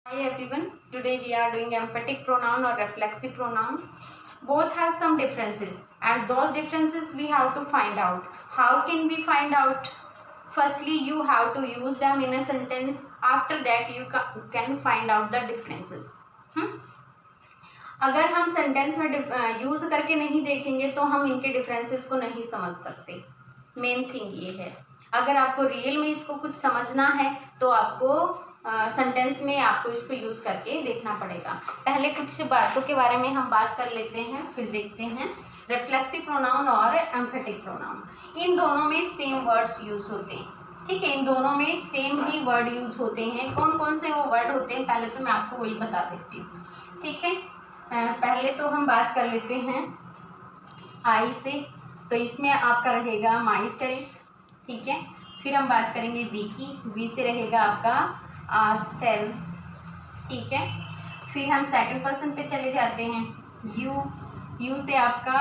Hi everyone, today we are doing emphatic pronoun or reflexive pronoun. Both have some differences and those differences we have to find out. How can we find out? Firstly, you have to use them in a sentence. After that, you can find out the differences. अगर हम sentence में use करके नहीं देखेंगे तो हम इनके differences को नहीं समझ सकते. मेन थिंग ये है. अगर आपको रियल में इसको कुछ समझना है तो आपको सेंटेंस में आपको इसको यूज करके देखना पड़ेगा. पहले कुछ बातों के बारे में हम बात कर लेते हैं, फिर देखते हैं रिफ्लेक्सिव प्रोनाउन और एम्फेटिक प्रोनाउन. इन दोनों में सेम वर्ड्स यूज होते हैं. ठीक है, इन दोनों में सेम ही वर्ड यूज होते हैं. कौन कौन से वो वर्ड होते हैं पहले तो मैं आपको वही बता देती हूँ. ठीक है, पहले तो हम बात कर लेते हैं आई से. तो इसमें आपका रहेगा माई सेल्फ. ठीक है, फिर हम बात करेंगे वी की. वी से रहेगा आपका आर सेल्व्स. ठीक है, फिर हम सेकंड पर्सन पे चले जाते हैं. यू. यू से आपका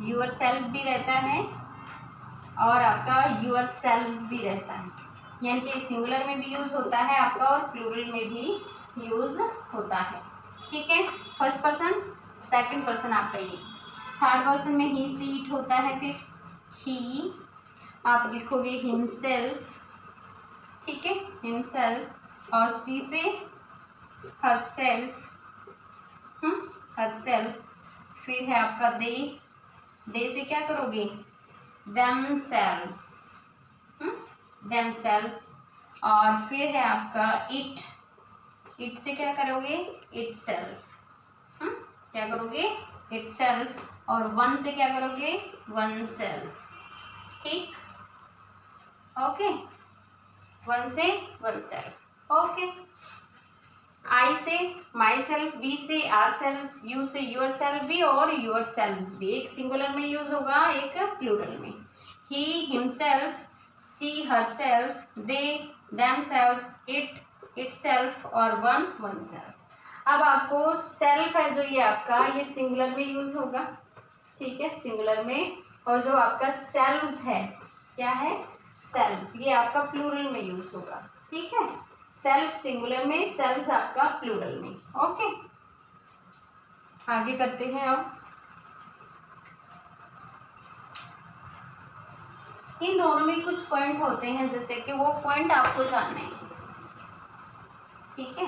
यूर सेल्फ भी रहता है और आपका यूर सेल्व्स भी रहता है. यानी कि सिंगुलर में भी यूज होता है आपका और प्लूरल में भी यूज होता है. ठीक है, फर्स्ट पर्सन सेकंड पर्सन आपका ये. थर्ड पर्सन में ही सी इट होता है. फिर ही आप लिखोगे हिमसेल्फ. ठीक है, हिमसेल्फ. और सी से हरसेल्फ. हरसेल्फ. फिर है आपका दे. दे से क्या करोगे देमसेल्व्स. देमसेल्व्स. और फिर है आपका इट. इट से क्या करोगे इटसेल्फ. क्या करोगे इटसेल्फ. और वन से क्या करोगे वन सेल्फ. ठीक, ओके. वन से वन सेल्फ. ओके. आई से माई सेल्फ. बी से आर सेल्व्स. यू से योर सेल्फ भी और योर सेल्व्स भी. एक सिंगुलर में यूज होगा, एक प्लूरल में. He himself. She herself. They themselves. It itself और वन वन सेल्फ. अब आपको सेल्फ है जो ये आपका ये सिंगुलर में यूज होगा. ठीक है, सिंगुलर में. और जो आपका सेल्व्स है क्या है सेल्व्स, ये आपका प्लूरल में यूज होगा. ठीक है, सेल्फ सिंगुलर में, सेल्व्स आपका प्लूरल में. ओके, आगे करते हैं. अब इन दोनों में कुछ पॉइंट होते हैं जैसे कि वो पॉइंट आपको जानने हैं. ठीक है,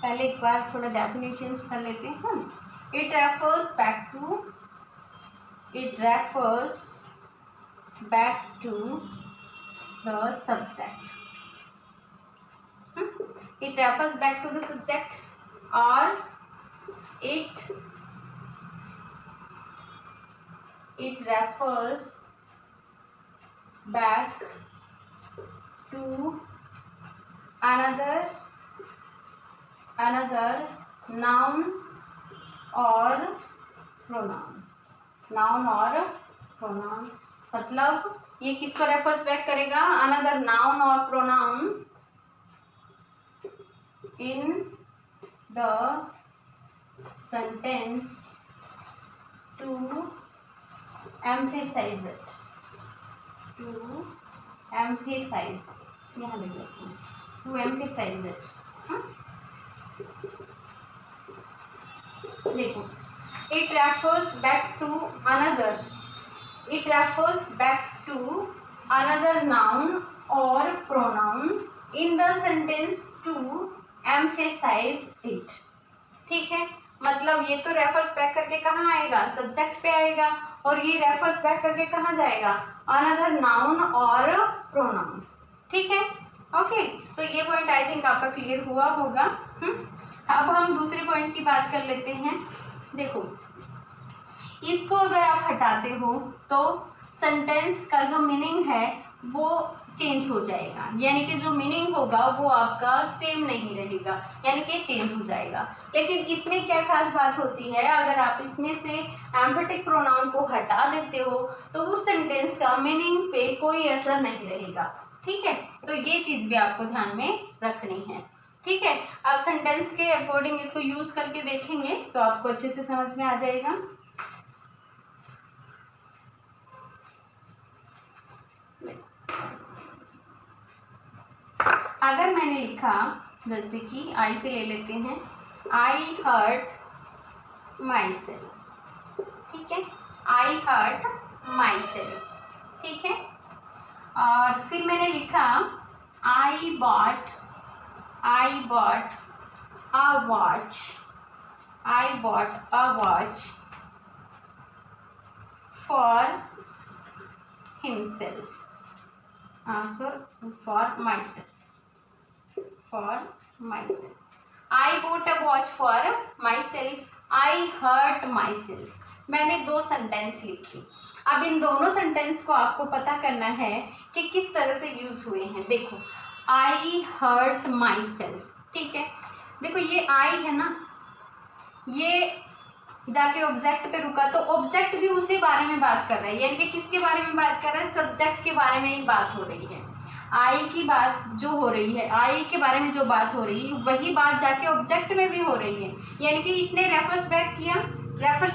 पहले एक बार थोड़ा डेफिनेशन कर लेते हैं. It refers back to. It refers back to the subject. It refers back to the subject or it refers back to another noun or pronoun. Noun और प्रोनाउन मतलब ये किसको रेफर्स बैक करेगा अनदर नाउन और pronoun in the sentence to emphasize it. To emphasize. यहाँ लिख लेते हैं to emphasize it. देखो, it refers back to another. It refers back to another noun or pronoun in the sentence to emphasize it. ठीक है, मतलब ये तो रेफर्स बैक करके कहाँ आएगा सब्जेक्ट पे आएगा और ये रेफर्स बैक करके कहाँ जाएगा अनदर नाउन और प्रोनाउन. ठीक है, ओके. तो ये पॉइंट आई थिंक आपका क्लियर हुआ होगा. अब हम दूसरे पॉइंट की बात कर लेते हैं. देखो, इसको अगर आप हटाते हो तो सेंटेंस का जो मीनिंग है वो चेंज हो जाएगा. यानी कि जो मीनिंग होगा वो आपका सेम नहीं रहेगा, यानी कि चेंज हो जाएगा. लेकिन इसमें क्या खास बात होती है, अगर आप इसमें से एम्फेटिक प्रोनाउन को हटा देते हो तो उस सेंटेंस का मीनिंग पे कोई असर नहीं रहेगा. ठीक है, तो ये चीज़ भी आपको ध्यान में रखनी है. ठीक है, आप सेंटेंस के अकॉर्डिंग इसको यूज करके देखेंगे तो आपको अच्छे से समझ में आ जाएगा. अगर मैंने लिखा जैसे कि आई से ले लेते हैं, आई हर्ट माई सेल्फ, ठीक है, आई हर्ट माई सेल्फ, ठीक है। और फिर मैंने लिखा I bought a watch, I bought a watch for himself, for myself, I bought a watch for myself, I hurt myself. मैंने 2 सेंटेंस लिखे। अब इन दोनों सेंटेंस को आपको पता करना है कि किस तरह से यूज हुए हैं। देखो, आई हर्ट माई सेल्फ, ठीक है। देखो ये आई है ना, ये जाके ऑब्जेक्ट पे रुका तो ऑब्जेक्ट भी उसी बारे में बात कर रहा है, यानी कि किसके बारे में बात कर रहा है, सब्जेक्ट के बारे में ही बात हो रही है। आई की बात जो हो रही है, आई के बारे में जो बात हो रही है वही बात जाके ऑब्जेक्ट में भी हो रही है, यानी कि इसने रेफर्स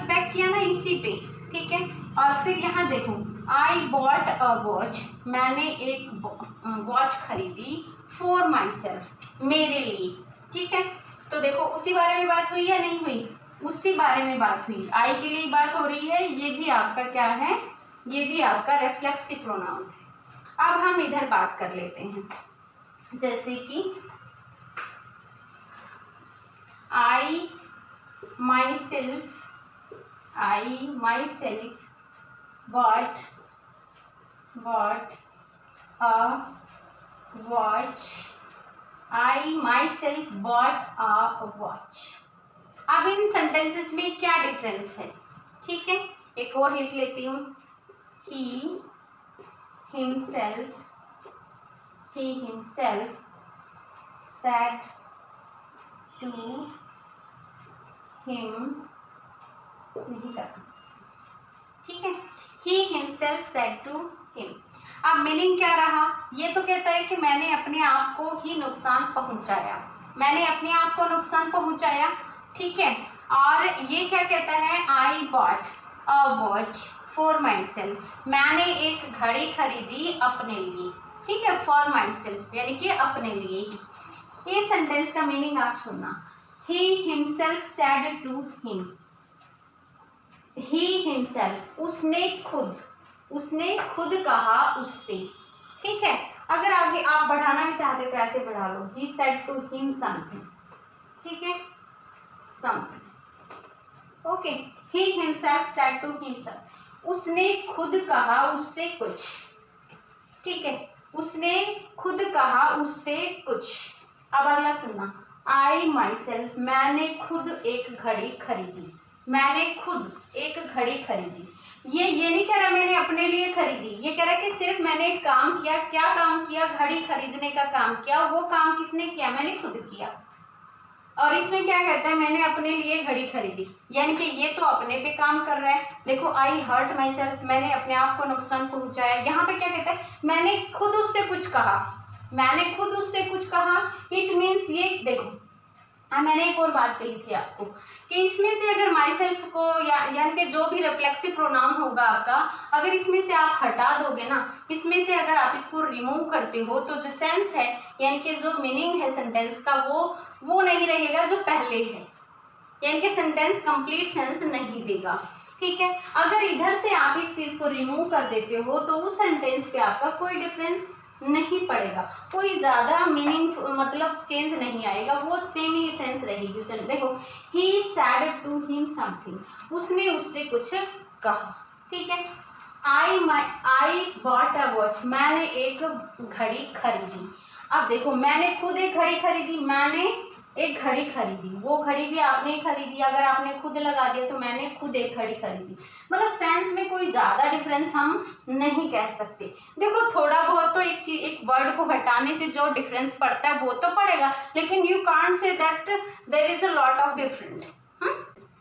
बैक किया ना इसी पे, ठीक है। और फिर यहाँ देखो, आई बॉट अ वॉच, मैंने एक वॉच खरीदी, फॉर माई सेल्फ, मेरे लिए, ठीक है। तो देखो उसी बारे में बात हुई या नहीं हुई, उसी बारे में बात हुई, आई के लिए बात हो रही है। ये भी आपका क्या है, ये भी आपका रिफ्लेक्सिव प्रोनाउन है। अब हम इधर बात कर लेते हैं, जैसे कि I myself bought a watch, I myself bought a watch. अब इन सेंटेंसेस में क्या डिफरेंस है, ठीक है। एक और लिख लेती हूँ, ही himself said to him, नहीं करना, ठीक है, he himself said to him। अब मीनिंग क्या रहा, ये तो कहता है कि मैंने अपने आप को ही नुकसान पहुंचाया, मैंने अपने आप को नुकसान पहुंचाया, ठीक है। और ये क्या कहता है, आई bought a watch for myself, मैंने एक घड़ी खरीदी अपने लिए, ठीक है, फॉर माई सेल्फ यानी कि अपने लिए ही। ये सेंटेंस का मीनिंग आप सुनना, he himself said to him, he himself, उसने खुद कहा उससे, ठीक है। अगर आगे आप बढ़ाना भी चाहते तो ऐसे बढ़ा लो, he said to him something, ठीक है, something, okay, he himself said to himself, उसने खुद कहा उससे कुछ, ठीक है, उसने खुद कहा उससे कुछ। अब अगला सुनना, आई माई सेल्फ, मैंने खुद एक घड़ी खरीदी, मैंने खुद एक घड़ी खरीदी। ये नहीं कह रहा मैंने अपने लिए खरीदी, ये कह रहा कि सिर्फ मैंने एक काम किया। क्या काम किया, घड़ी खरीदने का काम किया। वो काम किसने किया, मैंने खुद किया। और इसमें क्या कहता है, मैंने अपने लिए घड़ी खरीदी, यानी कि ये तो अपने पे काम कर रहा है। देखो, आई हर्ट माई सेल्फ, मैंने अपने आप को नुकसान पहुंचाया। यहाँ पे क्या कहता है, मैंने खुद उससे कुछ कहा, मैंने खुद उससे कुछ कहा। इट मीन्स, ये देखो, मैंने एक और बात कही थी आपको कि इसमें से अगर माई सेल्फ को यानी कि जो भी रिफ्लेक्सिव प्रोनाउन होगा आपका, अगर इसमें से आप हटा दोगे ना, इसमें से अगर आप इसको रिमूव करते हो तो जो सेंस है यानी कि जो मीनिंग है सेंटेंस का वो नहीं रहेगा जो पहले है, यानी कि सेंटेंस कंप्लीट सेंस नहीं देगा, ठीक है। अगर इधर से आप इस चीज को रिमूव कर देते हो तो उस सेंटेंस पे आपका कोई डिफरेंस नहीं पड़ेगा, कोई ज्यादा मीनिंग मतलब चेंज नहीं आएगा, वो सेम ही सेंस रहेगी। देखो, ही सैड टू हिम समथिंग, उसने उससे कुछ कहा, ठीक है। आई बॉट अ वॉच, मैंने एक घड़ी खरीदी। अब देखो, मैंने खुद एक घड़ी खरीदी, मैंने एक घड़ी खरीदी, वो घड़ी भी आपने ही खरीदी। अगर आपने खुद लगा दिया तो मैंने खुद एक घड़ी खरीदी, मतलब सेंस में कोई ज़्यादा डिफरेंस हम नहीं कह सकते। देखो, थोड़ा बहुत तो एक चीज, एक वर्ड को हटाने से जो डिफरेंस पड़ता है वो तो पड़ेगा, लेकिन you can't say that there is a lot of different,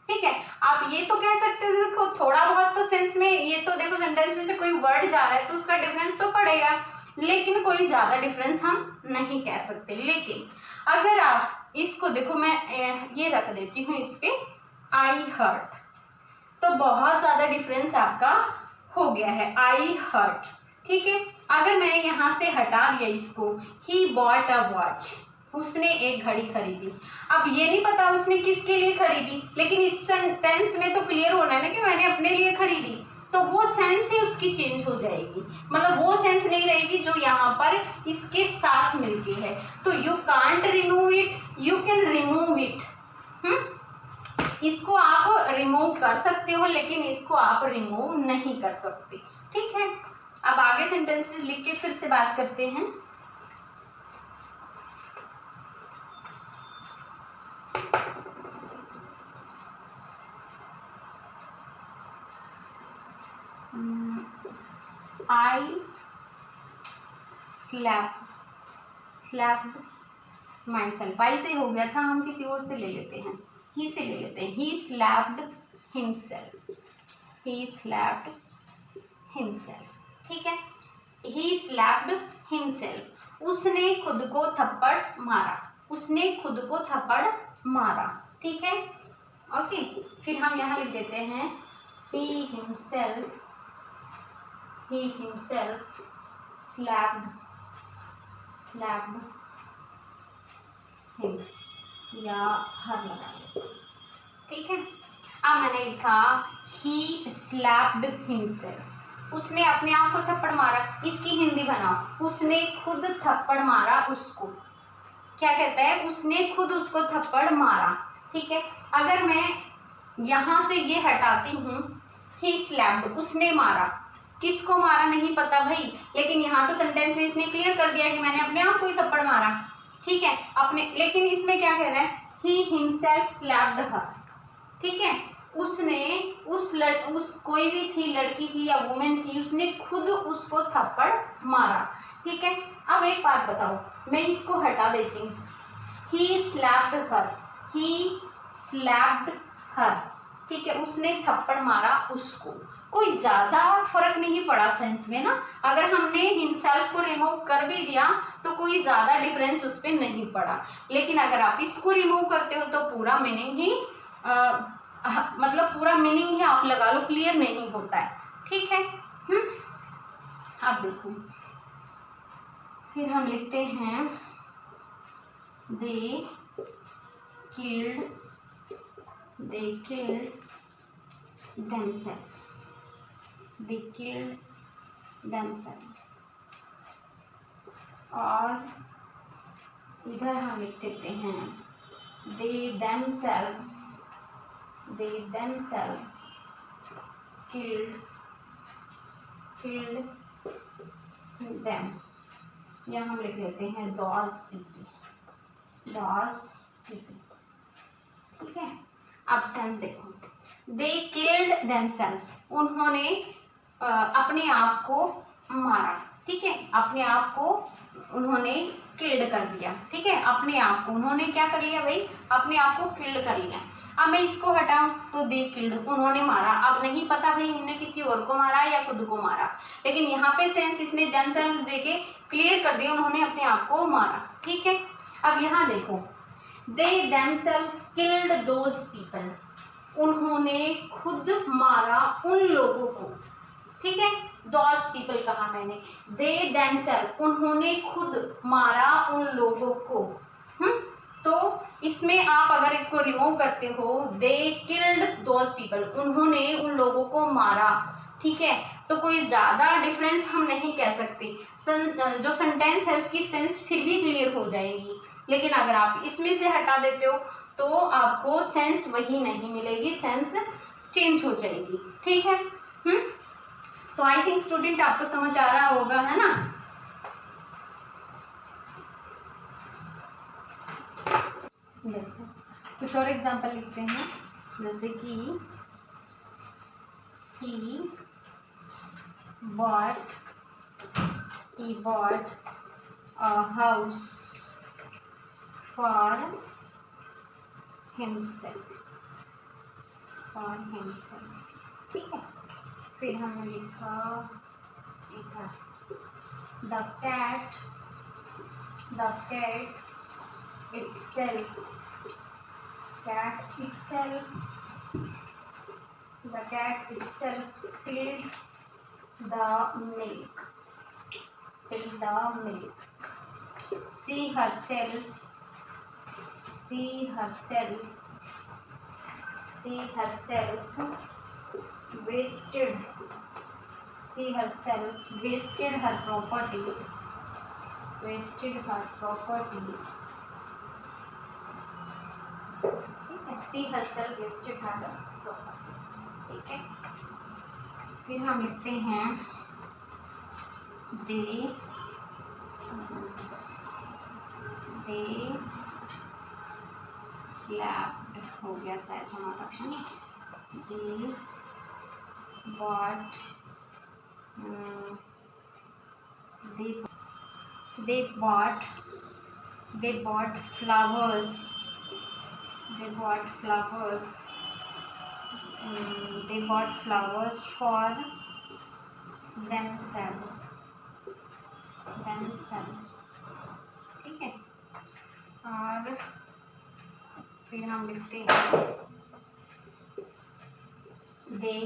ठीक है। आप ये तो कह सकते हो, देखो थोड़ा बहुत तो सेंस में, ये तो देखो सेंटेंस में से कोई वर्ड जा रहा है तो उसका डिफरेंस तो पड़ेगा, लेकिन कोई ज़्यादा डिफरेंस हम नहीं कह सकते। लेकिन अगर आप इसको देखो, मैं ये रख देती हूँ इस पे, आई हर्ट, तो बहुत ज़्यादा डिफरेंस आपका हो गया है, आई हर्ट, ठीक है। अगर मैंने यहाँ से हटा दिया इसको, ही बॉट अ वॉच, उसने एक घड़ी खरीदी। अब ये नहीं पता उसने किसके लिए खरीदी, लेकिन इस सेंटेंस में तो क्लियर होना है ना कि मैंने अपने लिए खरीदी, तो वो सेंस ही उसकी चेंज हो जाएगी, मतलब वो सेंस नहीं रहेगी जो यहाँ पर इसके साथ मिलके है। तो you can't remove it, you can remove it. इसको आप रिमूव कर सकते हो, लेकिन इसको आप रिमूव नहीं कर सकते। ठीक है, अब आगे सेंटेंसेस लिख के फिर से बात करते हैं। I slapped myself। I से हो गया था, हम किसी और से ले लेते हैं, he से ले लेते हैं। he slapped himself। ठीक है, he slapped himself। उसने खुद को थप्पड़ मारा, उसने खुद को थप्पड़ मारा। ठीक है, ओके। फिर हम यहाँ लिख देते हैं he himself slapped him, या हर लगा दो। ठीक है, अब मैंने लिखा he slapped himself। उसने अपने आप को थप्पड़ मारा, इसकी हिंदी बनाओ, उसने खुद थप्पड़ मारा उसको। क्या कहता है, उसने खुद उसको थप्पड़ मारा। ठीक है, अगर मैं यहाँ से ये हटाती हूँ, he slapped, उसने मारा, किसको मारा नहीं पता भाई, लेकिन यहाँ तो सेंटेंस में इसने क्लियर कर दिया कि मैंने अपने आप को ही थप्पड़ मारा। ठीक है, अपने, लेकिन इसमें क्या कह रहा है, he himself slapped her। ठीक है, उसने उस कोई भी थी, लड़की थी या वुमेन थी, उसने खुद उसको थप्पड़ मारा। ठीक है, अब एक बात बताओ, मैं इसको हटा देती हूँ, he slapped her। ठीक है, उसने थप्पड़ मारा उसको। कोई ज्यादा फर्क नहीं पड़ा सेंस में ना, अगर हमने हिमसेल्फ को रिमूव कर भी दिया तो कोई ज्यादा डिफरेंस उस पर नहीं पड़ा, लेकिन अगर आप इसको रिमूव करते हो तो पूरा मीनिंग ही मतलब पूरा मीनिंग ही आप लगा लो क्लियर नहीं होता है। ठीक है, अब देखो, फिर हम लिखते हैं they killed themselves। और इधर हम लिख देते हैं they themselves killed them, या हम लिख लेते हैं those people। ठीक है, अब सेंस देखो, they killed themselves, उन्होंने अपने आप को मारा। ठीक है, अपने आप को उन्होंने किल्ड कर दिया। ठीक है, अपने आप को उन्होंने क्या कर लिया भाई, अपने आप को किल्ड कर लिया। अब मैं इसको हटाऊं तो दे किल्ड, उन्होंने मारा। अब नहीं पता भाई हमने किसी और को मारा या खुद को मारा, लेकिन यहाँ पे सेंस इसने themselves देके क्लियर कर दिया, उन्होंने अपने आप को मारा। ठीक है, अब यहाँ देखो, they themselves killed those people, उन्होंने खुद मारा उन लोगों को। ठीक है, those people कहा मैंने, they themselves, उन्होंने खुद मारा उन लोगों को। तो इसमें आप अगर इसको रिमूव करते हो, they killed those people, उन्होंने उन लोगों को मारा। ठीक है, तो कोई ज्यादा डिफरेंस हम नहीं कह सकते, जो सेंटेंस है उसकी सेंस फिर भी क्लियर हो जाएगी, लेकिन अगर आप इसमें से हटा देते हो तो आपको सेंस वही नहीं मिलेगी, सेंस चेंज हो जाएगी। ठीक है, तो आई थिंक स्टूडेंट आपको समझ आ रहा होगा, है ना। देखो कुछ और एग्जांपल लिखते हैं, जैसे कि he bought a house for himself। ठीक है, फिर हमने लिखा the cat itself spilled the milk। She herself she herself wasted her property, ठीक है, she herself wasted her property, ठीक है। फिर हम लिखते हैं they slept, हो गया शायद हमारा, है ना। they bought flowers for themselves, ठीक है। और फिर हम लिखते हैं they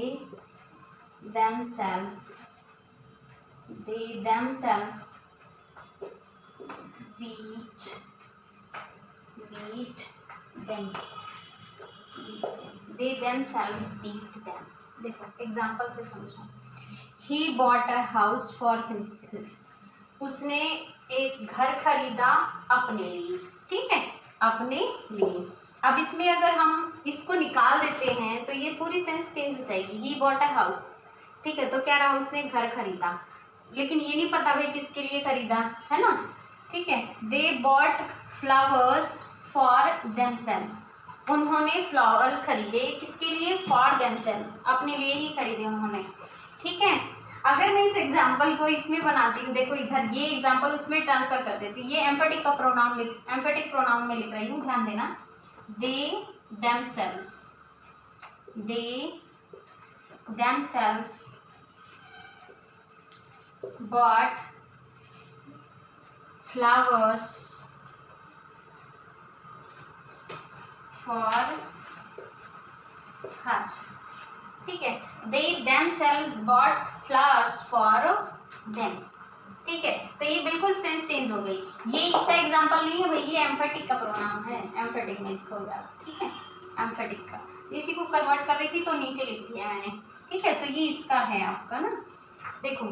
themselves beat them, देखो एग्जाम्पल से समझो। he bought a house for himself, उसने एक घर खरीदा अपने लिए, ठीक है, अपने लिए। अब इसमें अगर हम इसको निकाल देते हैं तो ये पूरी सेंस चेंज हो जाएगी। he bought a house, ठीक है, तो क्या रहा, उसने घर खरीदा, लेकिन ये नहीं पता है किसके लिए खरीदा, है ना, ठीक है। they bought flowers for themselves, उन्होंने फ्लावर खरीदे किसके लिए, for themselves, अपने लिए ही खरीदे उन्होंने, ठीक है। अगर मैं इस एग्जाम्पल को इसमें बनाती हूँ, देखो इधर ये एग्जाम्पल उसमें ट्रांसफर कर देती हूँ, ये एम्फेटिक का प्रोनाउन एम्फेटिक प्रोनाउन में लिख रही हूँ, ध्यान देना। they themselves bought flowers for her, ठीक है। they themselves bought flowers for them, ठीक है। तो ये बिल्कुल सेंस चेंज हो गई। ये इसका एग्जांपल नहीं है भाई, ये एम्फेटिक का प्रोनाउन है, एम्फेटिक में लिखोगे आप, ठीक है, एम्फेटिक का। इसी को कन्वर्ट कर रही थी तो नीचे लिख दिया मैंने, ठीक है। तो ये इसका है आपका ना, देखो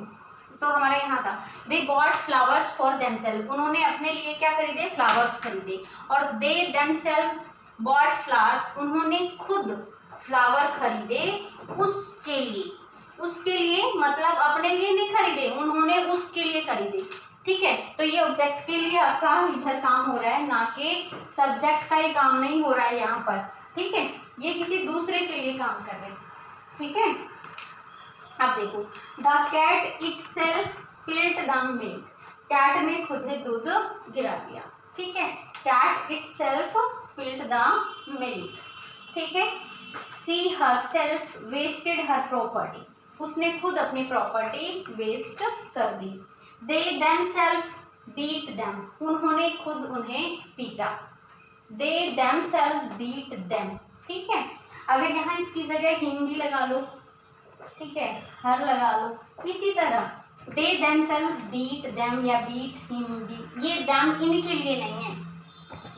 तो हमारा यहाँ था they bought flowers for themselves, उन्होंने अपने लिए क्या खरीदे, फ्लावर्स खरीदे। और they themselves bought flowers, उन्होंने खुद फ्लावर खरीदे उसके लिए मतलब अपने लिए नहीं खरीदे, उन्होंने उसके लिए खरीदे, ठीक है। तो ये ऑब्जेक्ट के लिए आपका इधर काम हो रहा है, ना कि सब्जेक्ट का ही काम नहीं हो रहा है यहाँ पर, ठीक है। ये किसी दूसरे के लिए काम कर रहे हैं, ठीक है। अब देखो the cat itself spilled the milk, cat ने खुद ही दूध गिरा दिया, ठीक है। Cat itself spilled the milk, ठीक है। She herself wasted her property, उसने खुद अपनी प्रॉपर्टी वेस्ट कर दी। दे themselves beat them, उन्होंने खुद उन्हें पीटा। दे themselves beat them, ठीक है। अगर यहाँ इसकी जगह हिंदी लगा लो, ठीक है, हर लगा लो। इसी तरह दे themselves beat them या beat him, ये them इनके लिए नहीं है,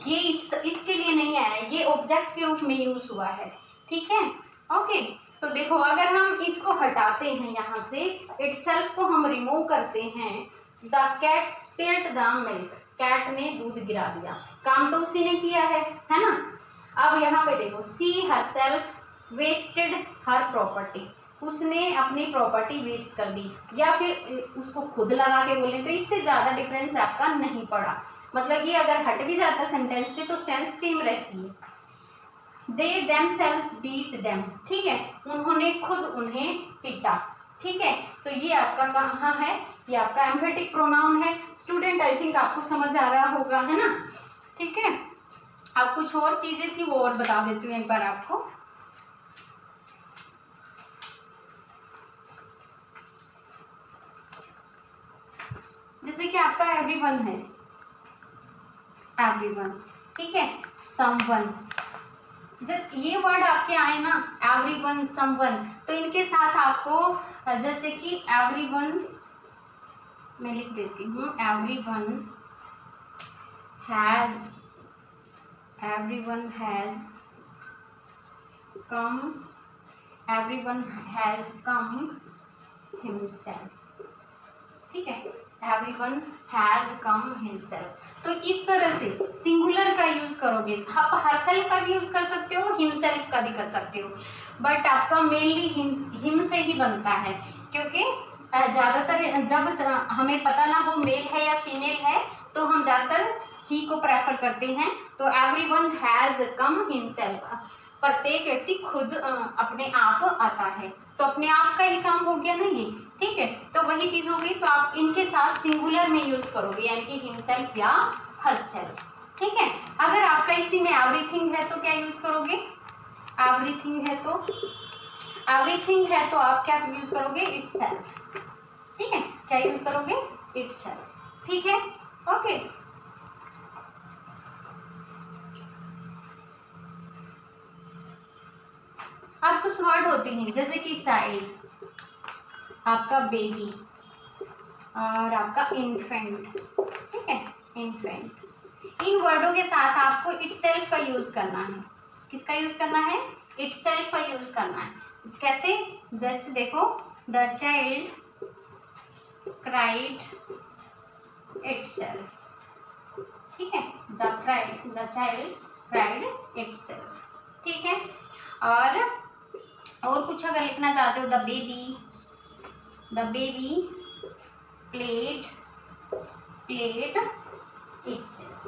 ये इसके लिए नहीं आया, ये ऑब्जेक्ट के रूप में यूज हुआ है, ठीक है। ओके, तो देखो अगर हम इसको हटाते हैं यहाँ से, इटसेल्फ को हम रिमूव करते हैं, the cat spilled the milk, cat ने दूध गिरा दिया, काम तो उसी ने किया है ना। अब यहाँ पे देखो सी हरसेल्फ वेस्टेड हर प्रॉपर्टी, उसने अपनी प्रॉपर्टी वेस्ट कर दी, या फिर उसको खुद लगा के बोले तो इससे ज़्यादा डिफरेंस आपका नहीं पड़ा, मतलब ये अगर हट भी जाता सेंटेंस से तो सेंस सेम रहती है। दे themselves beat them, ठीक है, उन्होंने खुद उन्हें पीटा, ठीक है। तो ये आपका कहाँ है, ये आपका एम्फेटिक प्रोनाउन है। स्टूडेंट आई थिंक आपको समझ आ रहा होगा, है ना, ठीक है। अब कुछ और चीजें थी वो और बता देती हूँ एक बार आपको। जैसे कि आपका एवरीवन है, एवरीवन, ठीक है, समवन, जब ये वर्ड आपके आए ना एवरीवन समवन, तो इनके साथ आपको जैसे कि एवरीवन मैं लिख देती हूँ, everyone has everyone has come, everyone has come himself, ठीक है, everyone has come himself। तो इस तरह से सिंगुलर का यूज करोगे, आप हरसेल्फ का भी यूज कर सकते हो, हिमसेल्फ का भी कर सकते हो, बट आपका मेनली हिम से ही बनता है, क्योंकि ज़्यादातर जब हमें पता ना हो मेल है या फीमेल है तो हम ज़्यादातर ही को प्रेफर करते हैं। तो एवरीवन हैज़ कम हिमसेल्फ, प्रत्येक व्यक्ति खुद अपने आप आता है, तो अपने आप का ही काम हो गया ना ये, ठीक है। तो वही चीज़ हो गई, तो आप इनके साथ सिंगुलर में यूज करोगे, यानी कि हिमसेल्फ या हरसेल्फ, ठीक है। अगर आपका इसी में एवरीथिंग है तो क्या यूज करोगे, एवरीथिंग है तो आप क्या यूज करोगे, इटसेल्फ, ठीक है, क्या यूज करोगे, इटसेल्फ, ठीक है, ओके। अब कुछ वर्ड होते हैं जैसे कि चाइल्ड, आपका बेबी और आपका इन्फेंट, ठीक है, इन्फेंट। इन वर्डों के साथ आपको इटसेल्फ का यूज करना है। किसका यूज करना है, इटसेल्फ का यूज करना है। कैसे, जैसे देखो, द चाइल्ड क्राइड इटसेल्फ, ठीक है, द चाइल्ड क्राइड इटसेल्फ, ठीक है। और कुछ अगर लिखना चाहते हो, द बेबी प्लेड इटसेल्फ,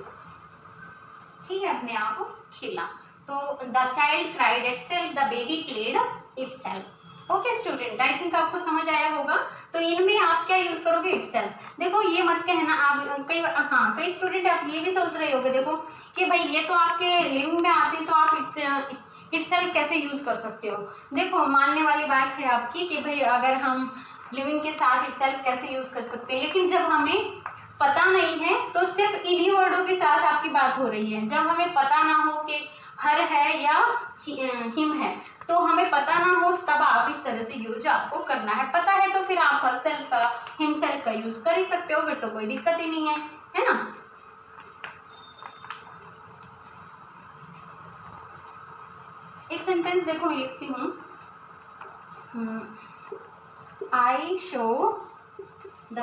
ठीक है, अपने आप खेला। तो the child cried itself, the baby played itself. Okay student, I think आपको समझ आया होगा। तो इनमें आप क्या यूज करोगे, इटसेल्फ। देखो ये मत कहना आप कई स्टूडेंट आप ये भी सोच रहे होगे, देखो कि भाई ये तो आपके लिविंग में आते हैं तो आप इटसेल्फ कैसे यूज कर सकते हो। देखो मानने वाली बात है आपकी कि भाई अगर हम लिविंग के साथ इटसेल्फ कैसे यूज कर सकते हैं, लेकिन जब हमें पता नहीं है तो सिर्फ इन्हीं वर्डों के साथ आपकी बात हो रही है। जब हमें पता ना हो कि हर है या हिम है, तो हमें पता ना हो तब आप इस तरह से यूज आपको करना है। पता है तो फिर आप हरसेल्फ का, हिमसेल्फ का यूज कर ही सकते हो, फिर तो कोई दिक्कत ही नहीं है ना। एक सेंटेंस देखो मैं लिखती हूँ, I show the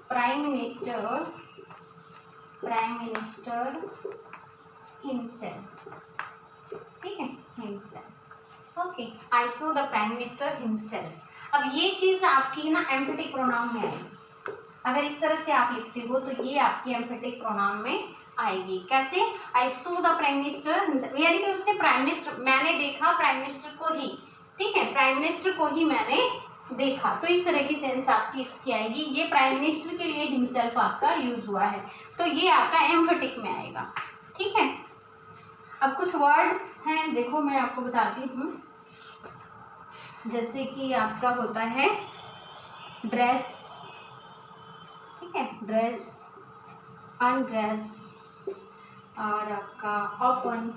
prime minister himself, ठीक है, himself, okay. I show the prime minister himself. अब ये चीज आपकी ना एम्फेटिक प्रोनाउन में आएगी। अगर इस तरह से आप लिखते हो तो ये आपकी एम्फेटिक प्रोनाउन में आएगी। कैसे, आई सो द प्राइम मिनिस्टर, यानी कि उसने प्राइम मिनिस्टर, मैंने देखा प्राइम मिनिस्टर को ही, ठीक है, प्राइम मिनिस्टर को ही मैंने देखा। तो इस तरह की सेंस आपकी इसकी आएगी। ये प्राइम मिनिस्टर के लिए हिमसेल्फ आपका यूज हुआ है, तो ये आपका एम्फेटिक में आएगा, ठीक है। अब कुछ वर्ड्स हैं, देखो मैं आपको बताती हूँ। जैसे कि आपका होता है ड्रेस, ठीक है, ड्रेस, अनड्रेस, और आपका ओपन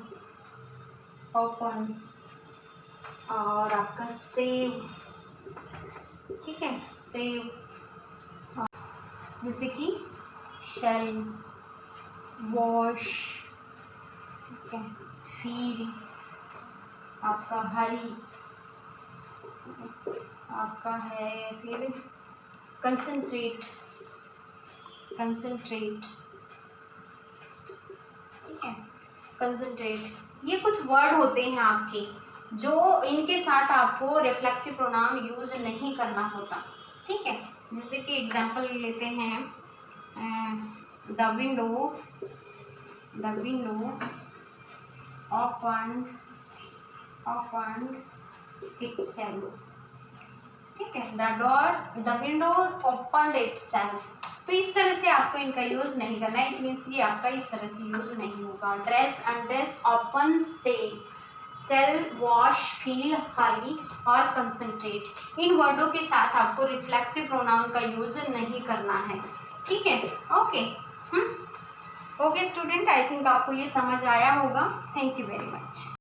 और आपका सेव, ठीक है, सेव, जैसे कि शेल, वॉश, ठीक है, फील, आपका हरी, आपका है फिर कंसंट्रेट, ठीक है, कंसंट्रेट। ये कुछ वर्ड होते हैं आपके जो इनके साथ आपको रिफ्लेक्सिव प्रोनाउन यूज नहीं करना होता, ठीक है। जैसे कि एग्जांपल लेते हैं, द विंडो ओपन इटसेल्फ, ठीक है, द विंडो ओपन इटसेल्फ। तो इस तरह से आपको इनका यूज नहीं करना है, इट मीन्स ये आपका इस तरह से यूज नहीं होगा। Dress, undress, open, sell, wash, feel, hurry और कंसंट्रेट, इन वर्डों के साथ आपको रिफ्लेक्सिव प्रोनाउन का यूज नहीं करना है, ठीक है, okay. Okay student, I think आपको ये समझ आया होगा। Thank you very much.